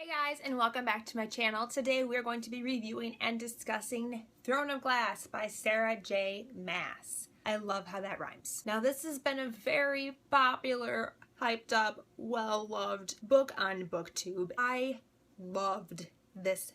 Hey guys, and welcome back to my channel. Today we're going to be reviewing and discussing Throne of Glass by Sarah J. Maas. I love how that rhymes. Now this has been a very popular, hyped up, well-loved book on BookTube. I loved this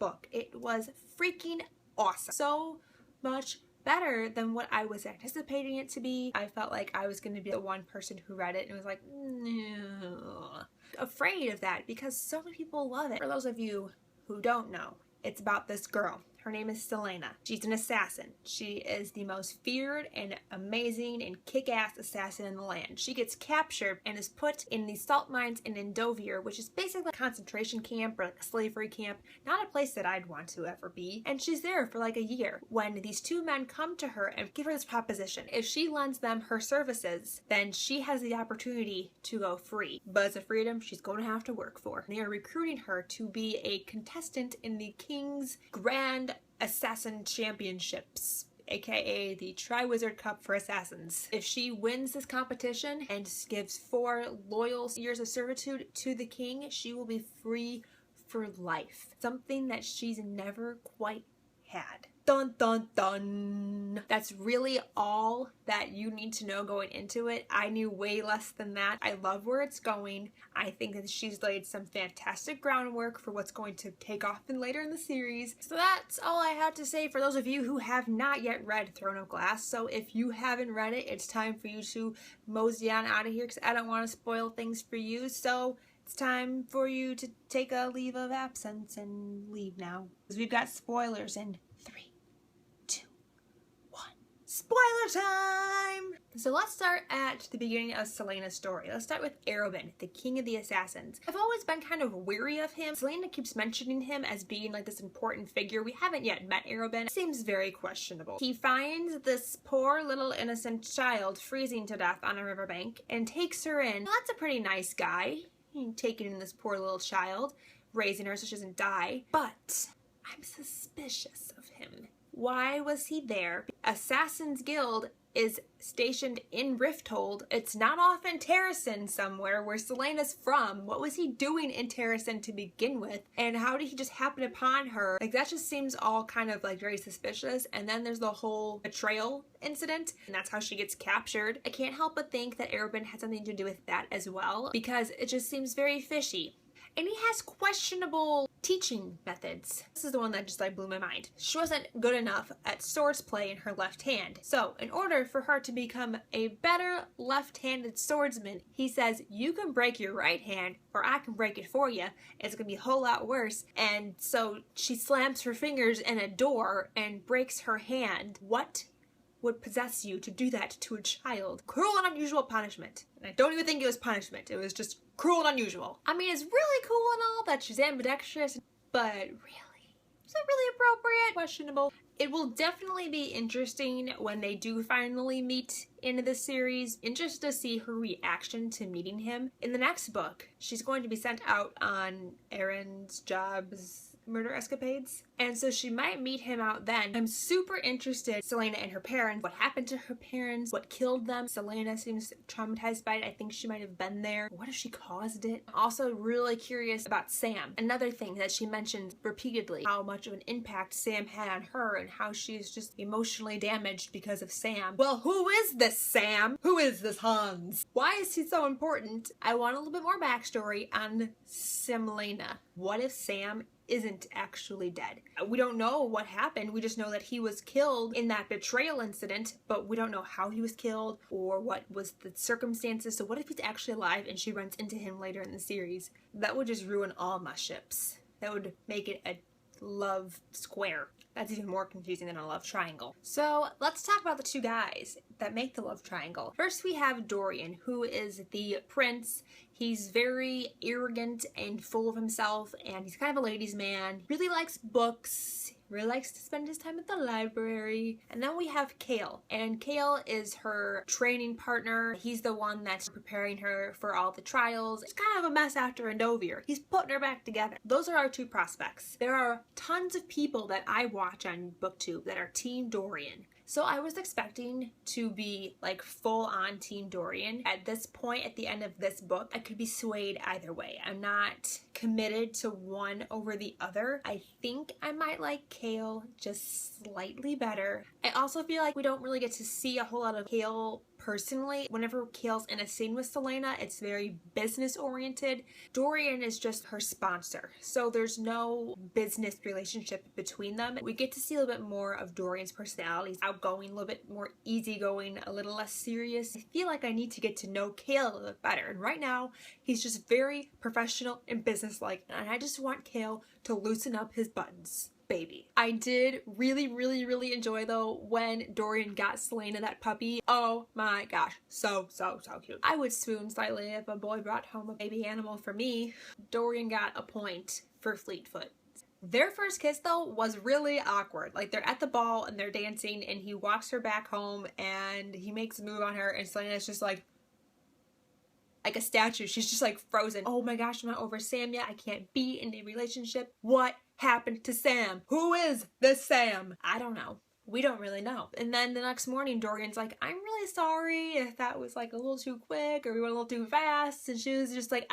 book. It was freaking awesome. So much better than what I was anticipating it to be. I felt like I was going to be the one person who read it and was like, no. Afraid of that because so many people love it. For those of you who don't know, it's about this girl. Her name is Celaena. She's an assassin. She is the most feared and amazing and kick-ass assassin in the land. She gets captured and is put in the salt mines in Endovir, which is basically a concentration camp or like a slavery camp. Not a place that I'd want to ever be. And she's there for like a year when these two men come to her and give her this proposition. If she lends them her services, then she has the opportunity to go free. But it's a freedom she's going to have to work for. They are recruiting her to be a contestant in the King's Grand Assassin Championships, aka the Triwizard Cup for Assassins. If she wins this competition and gives 4 loyal years of servitude to the king, she will be free for life. Something that she's never quite had. Dun dun dun! That's really all that you need to know going into it. I knew way less than that. I love where it's going. I think that she's laid some fantastic groundwork for what's going to take off later in the series. So that's all I have to say for those of you who have not yet read Throne of Glass. So if you haven't read it, it's time for you to mosey on out of here because I don't want to spoil things for you. So it's time for you to take a leave of absence and leave now. Because we've got spoilers in 3, 2, 1. Spoiler time! So let's start at the beginning of Celaena's story. Let's start with Arobynn, the king of the assassins. I've always been kind of weary of him. Celaena keeps mentioning him as being like this important figure. We haven't yet met Arobynn. It seems very questionable. He finds this poor little innocent child freezing to death on a riverbank and takes her in. Well, that's a pretty nice guy. Taking in this poor little child, raising her so she doesn't die. But I'm suspicious of him. Why was he there? Assassin's Guild is stationed in Rifthold. It's not off in Terrasen somewhere where Celaena's from. What was he doing in Terrasen to begin with? And how did he just happen upon her? Like, that just seems all kind of like very suspicious. And then there's the whole betrayal incident, and that's how she gets captured. I can't help but think that Arobynn had something to do with that as well, because it just seems very fishy. And he has questionable teaching methods. This is the one that just like blew my mind. She wasn't good enough at swords play in her left hand. So in order for her to become a better left-handed swordsman, he says, you can break your right hand or I can break it for you. It's gonna be a whole lot worse. And so she slams her fingers in a door and breaks her hand. What would possess you to do that to a child? Cruel and unusual punishment. And I don't even think it was punishment. It was just cruel and unusual. I mean, it's really cool and all that she's ambidextrous, but really, is it really appropriate? Questionable. It will definitely be interesting when they do finally meet in the series. Interested to see her reaction to meeting him. In the next book, she's going to be sent out on errands, jobs, murder escapades. And so she might meet him out then. I'm super interested, Celaena and her parents, what happened to her parents, what killed them. Celaena seems traumatized by it. I think she might have been there. What if she caused it? I'm also really curious about Sam. Another thing that she mentions repeatedly, how much of an impact Sam had on her and how she's just emotionally damaged because of Sam. Well, who is this Sam? Who is this Hans? Why is he so important? I want a little bit more backstory on Celaena. What if Sam isn't actually dead? We don't know what happened. We just know that he was killed in that betrayal incident, but we don't know how he was killed or what was the circumstances. So what if he's actually alive and she runs into him later in the series? That would just ruin all my ships. That would make it a love square. That's even more confusing than a love triangle. So let's talk about the two guys that make the love triangle. First we have Dorian, who is the prince. He's very arrogant and full of himself, and he's kind of a ladies' man. Really likes books. Really likes to spend his time at the library. And then we have Kale, and Kale is her training partner. He's the one that's preparing her for all the trials. It's kind of a mess after Endovir. He's putting her back together. Those are our two prospects. There are tons of people that I watch on BookTube that are Team Dorian. So I was expecting to be like full on Team Dorian. At this point, at the end of this book, I could be swayed either way. I'm not committed to one over the other. I think I might like Chaol just slightly better. I also feel like we don't really get to see a whole lot of Chaol personally. Whenever Chaol's in a scene with Celaena, it's very business oriented. Dorian is just her sponsor, so there's no business relationship between them. We get to see a little bit more of Dorian's personality. He's outgoing, a little bit more easygoing, a little less serious. I feel like I need to get to know Chaol a little bit better, and right now he's just very professional and businesslike, and I just want Chaol to loosen up his buttons. Baby. I did really enjoy though when Dorian got Celaena that puppy. Oh my gosh, so cute. I would swoon slightly if a boy brought home a baby animal for me. Dorian got a point for Fleetfoot. Their first kiss though was really awkward. Like they're at the ball and they're dancing and he walks her back home and he makes a move on her and Celaena's just like a statue. She's just like frozen. Oh my gosh, I'm not over Sam yet. I can't be in a relationship. What happened to Sam? Who is this Sam? I don't know. We don't really know. And then the next morning, Dorian's like, I'm really sorry if that was like a little too quick or we went a little too fast. And she was just like,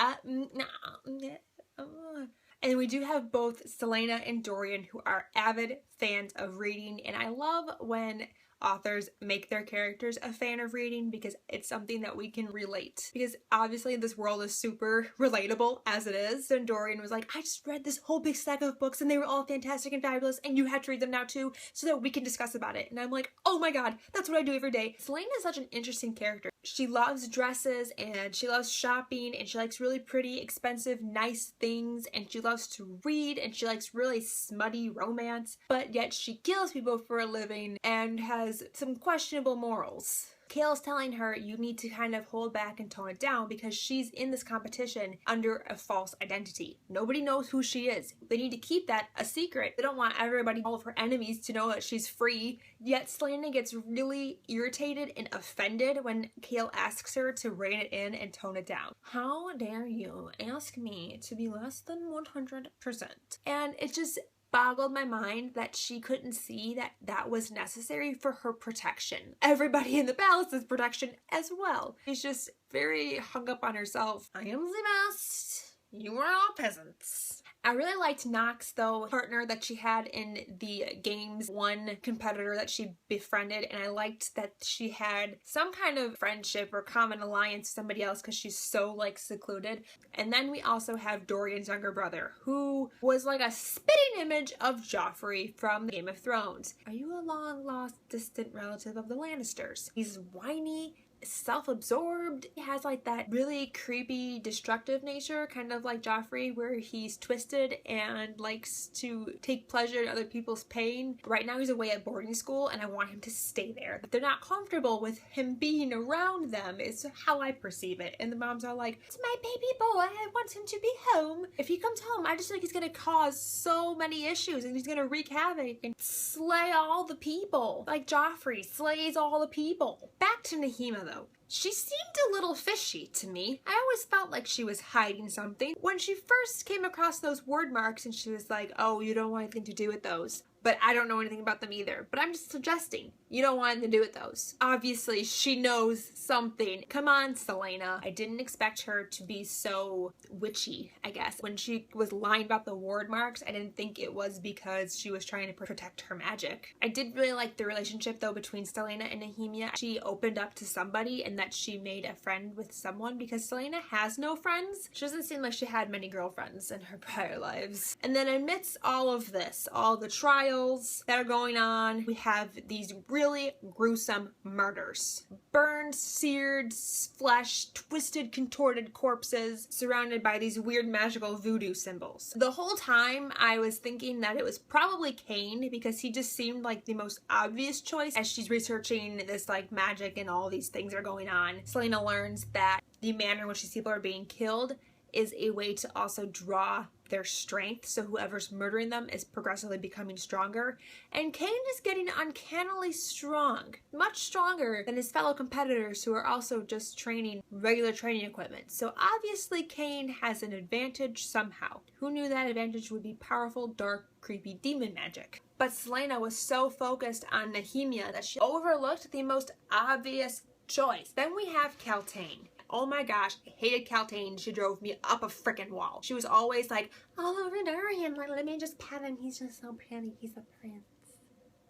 And we do have both Celaena and Dorian who are avid fans of reading. And I love when authors make their characters a fan of reading because it's something that we can relate. Because obviously this world is super relatable as it is. And Dorian was like, I just read this whole big stack of books and they were all fantastic and fabulous and you had to read them now too so that we can discuss about it. And I'm like, oh my god, that's what I do every day. Celaena is such an interesting character. She loves dresses and she loves shopping and she likes really pretty, expensive, nice things and she loves to read and she likes really smutty romance, but yet she kills people for a living and has some questionable morals. Chaol's telling her you need to kind of hold back and tone it down because she's in this competition under a false identity. Nobody knows who she is. They need to keep that a secret. They don't want everybody, all of her enemies, to know that she's free. Yet Celaena gets really irritated and offended when Chaol asks her to rein it in and tone it down. How dare you ask me to be less than 100%? And it just boggled my mind that she couldn't see that that was necessary for her protection. Everybody in the palace's protection as well. She's just very hung up on herself. I am the best. You are all peasants. I really liked Nox though, partner that she had in the games, one competitor that she befriended, and I liked that she had some kind of friendship or common alliance with somebody else because she's so like secluded. And then we also have Dorian's younger brother who was like a spitting image of Joffrey from Game of Thrones. Are you a long lost distant relative of the Lannisters? He's whiny, self-absorbed. He has like that really creepy destructive nature, kind of like Joffrey, where he's twisted and likes to take pleasure in other people's pain. Right now he's away at boarding school and I want him to stay there. They're not comfortable with him being around them is how I perceive it. And the moms are like, it's my baby boy, I want him to be home. If he comes home, I just think he's gonna cause so many issues and he's gonna wreak havoc and slay all the people. Like Joffrey slays all the people. Back to Nahima though. She seemed a little fishy to me. I always felt like she was hiding something. When she first came across those word marks and she was like, oh, you don't want anything to do with those. But I don't know anything about them either. But I'm just suggesting you don't want anything to do with those. Obviously, she knows something. Come on, Celaena. I didn't expect her to be so witchy, I guess. When she was lying about the ward marks, I didn't think it was because she was trying to protect her magic. I did really like the relationship, though, between Celaena and Nahimia. She opened up to somebody and that she made a friend with someone because Celaena has no friends. She doesn't seem like she had many girlfriends in her prior lives. And then amidst all of this, all the trials that are going on, we have these really gruesome murders. Burned, seared, flesh, twisted, contorted corpses surrounded by these weird magical voodoo symbols. The whole time I was thinking that it was probably Cain because he just seemed like the most obvious choice as she's researching this like magic and all these things are going on. Celaena learns that the manner in which these people are being killed is a way to also draw their strength, so whoever's murdering them is progressively becoming stronger. And Cain is getting uncannily strong, much stronger than his fellow competitors who are also just training regular training equipment. So obviously Cain has an advantage somehow. Who knew that advantage would be powerful, dark, creepy demon magic? But Celaena was so focused on Nehemia that she overlooked the most obvious choice. Then we have Celaena. Oh my gosh, I hated Celaena. She drove me up a freaking wall. She was always like, oh, Dorian, like, let me just pet him. He's just so pretty. He's a prince.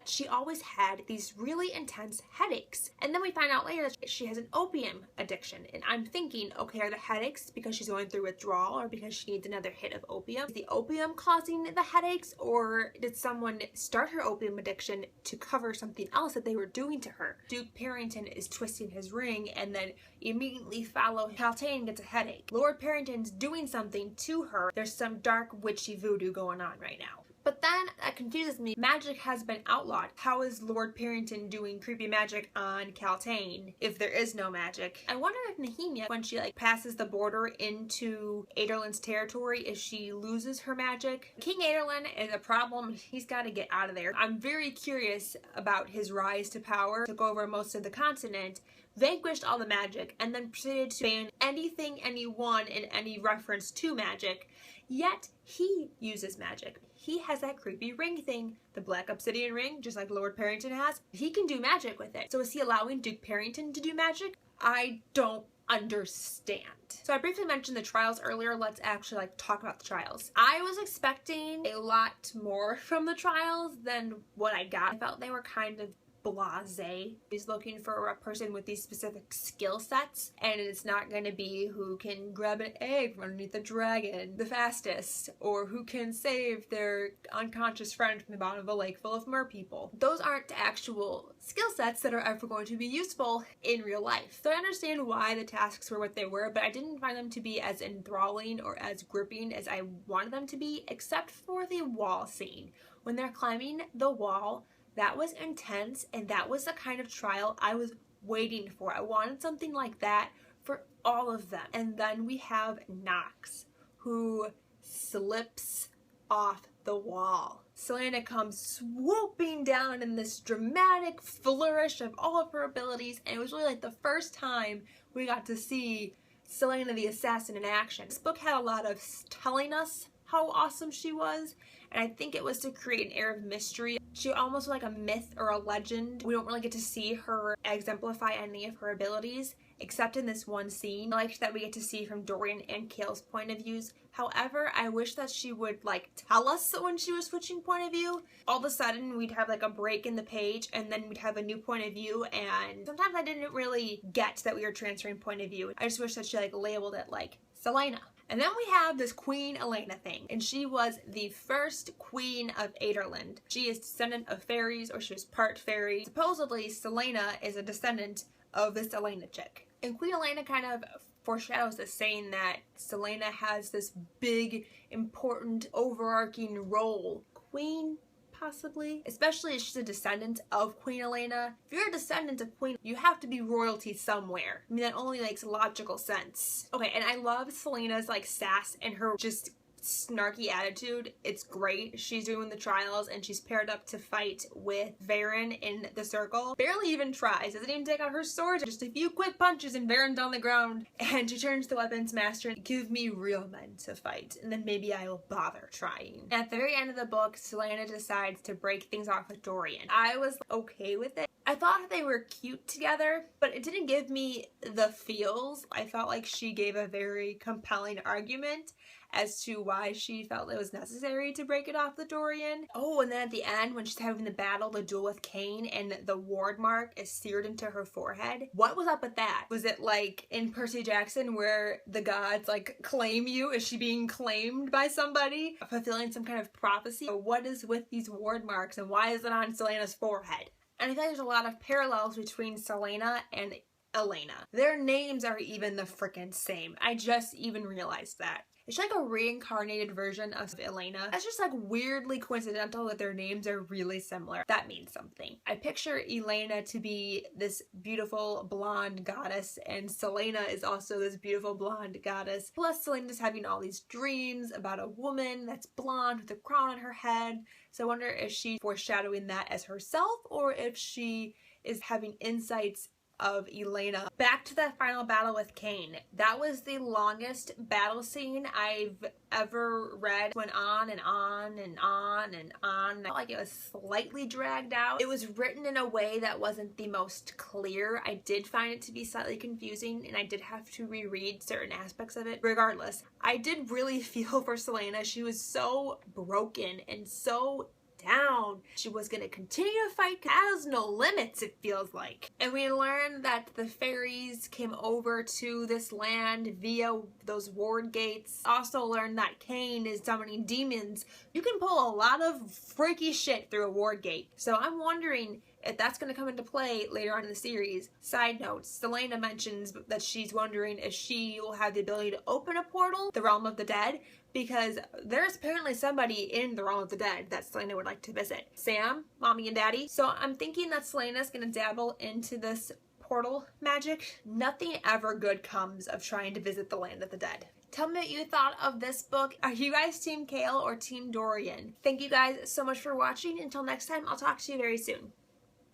She always had these really intense headaches. And then we find out later that she has an opium addiction. And I'm thinking, okay, are the headaches because she's going through withdrawal or because she needs another hit of opium? Is the opium causing the headaches, or did someone start her opium addiction to cover something else that they were doing to her? Duke Parrington is twisting his ring and then immediately follow Celaena gets a headache. Lord Parrington's doing something to her. There's some dark witchy voodoo going on right now. But then that confuses me. Magic has been outlawed. How is Lord Parrington doing creepy magic on Celaena if there is no magic? I wonder if Nehemia, when she like passes the border into Aderlin's territory, if she loses her magic. King Aderlin is a problem. He's got to get out of there. I'm very curious about his rise to power. Took over most of the continent, vanquished all the magic, and then proceeded to ban anything, anyone, in any reference to magic. Yet he uses magic. He has that creepy ring thing, the black obsidian ring, just like Lord Parrington has. He can do magic with it. So is he allowing Duke Parrington to do magic? I don't understand. So I briefly mentioned the trials earlier. Let's actually like talk about the trials. I was expecting a lot more from the trials than what I got. I felt they were kind of blasé. He's looking for a person with these specific skill sets, and it's not going to be who can grab an egg from underneath the dragon the fastest, or who can save their unconscious friend from the bottom of a lake full of mer people. Those aren't actual skill sets that are ever going to be useful in real life. So I understand why the tasks were what they were, but I didn't find them to be as enthralling or as gripping as I wanted them to be, except for the wall scene. When they're climbing the wall, that was intense, and that was the kind of trial I was waiting for. I wanted something like that for all of them. And then we have Nox, who slips off the wall. Celaena comes swooping down in this dramatic flourish of all of her abilities, and it was really like the first time we got to see Celaena the assassin in action. This book had a lot of telling us how awesome she was, and I think it was to create an air of mystery. She almost like a myth or a legend. We don't really get to see her exemplify any of her abilities, except in this one scene. I like that we get to see from Dorian and Kale's point of views. However, I wish that she would like tell us when she was switching point of view. All of a sudden, we'd have like a break in the page, and then we'd have a new point of view, and sometimes I didn't really get that we were transferring point of view. I just wish that she like labeled it like Celaena. And then we have this Queen Elena thing, and she was the first queen of Aderland. She is descendant of fairies, or she was part fairy. Supposedly, Celaena is a descendant of this Elena chick. And Queen Elena kind of foreshadows this, saying that Celaena has this big, important, overarching role. Queen? Possibly, especially if she's a descendant of Queen Elena. If you're a descendant of Queen, you have to be royalty somewhere. I mean, that only makes logical sense. Okay, and I love Celaena's like sass and her just snarky attitude. It's great. She's doing the trials, and she's paired up to fight with Varen in the circle. Barely even tries. Doesn't even take out her sword. Just a few quick punches and Varen's on the ground. And she turns to the weapons master and give me real men to fight, and then maybe I'll bother trying. At the very end of the book, Celaena decides to break things off with Dorian. I was okay with it. I thought they were cute together, but it didn't give me the feels. I felt like she gave a very compelling argument as to why she felt it was necessary to break it off with Dorian. Oh, and then at the end, when she's having the battle, the duel with Cain, and the ward mark is seared into her forehead. What was up with that? Was it like in Percy Jackson where the gods like claim you? Is she being claimed by somebody? Fulfilling some kind of prophecy? Or what is with these ward marks, and why is it on Celaena's forehead? And I feel like there's a lot of parallels between Celaena and Elena. Their names are even the frickin' same. I just even realized that. It's like a reincarnated version of Elena. That's just like weirdly coincidental that their names are really similar. That means something. I picture Elena to be this beautiful blonde goddess, and Celaena is also this beautiful blonde goddess. Plus, Celaena's having all these dreams about a woman that's blonde with a crown on her head. So I wonder if she's foreshadowing that as herself, or if she is having insights of Celaena. Back to that final battle with Cain. That was the longest battle scene I've ever read. Went on and on and on and on. I felt like it was slightly dragged out. It was written in a way that wasn't the most clear. I did find it to be slightly confusing, and I did have to reread certain aspects of it. Regardless, I did really feel for Celaena. She was so broken and so down. She was going to continue to fight. Has no limits, it feels like. And we learned that the fairies came over to this land via those ward gates. Also learned that Cain is summoning demons. You can pull a lot of freaky shit through a ward gate. So I'm wondering if that's going to come into play later on in the series. Side note, Celaena mentions that she's wondering if she will have the ability to open a portal, the realm of the dead, because there's apparently somebody in the realm of the dead that Celaena would like to visit. Sam, mommy and daddy. So I'm thinking that Celaena's going to dabble into this portal magic. Nothing ever good comes of trying to visit the land of the dead. Tell me what you thought of this book. Are you guys Team Kale or Team Dorian? Thank you guys so much for watching. Until next time, I'll talk to you very soon.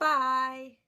Bye!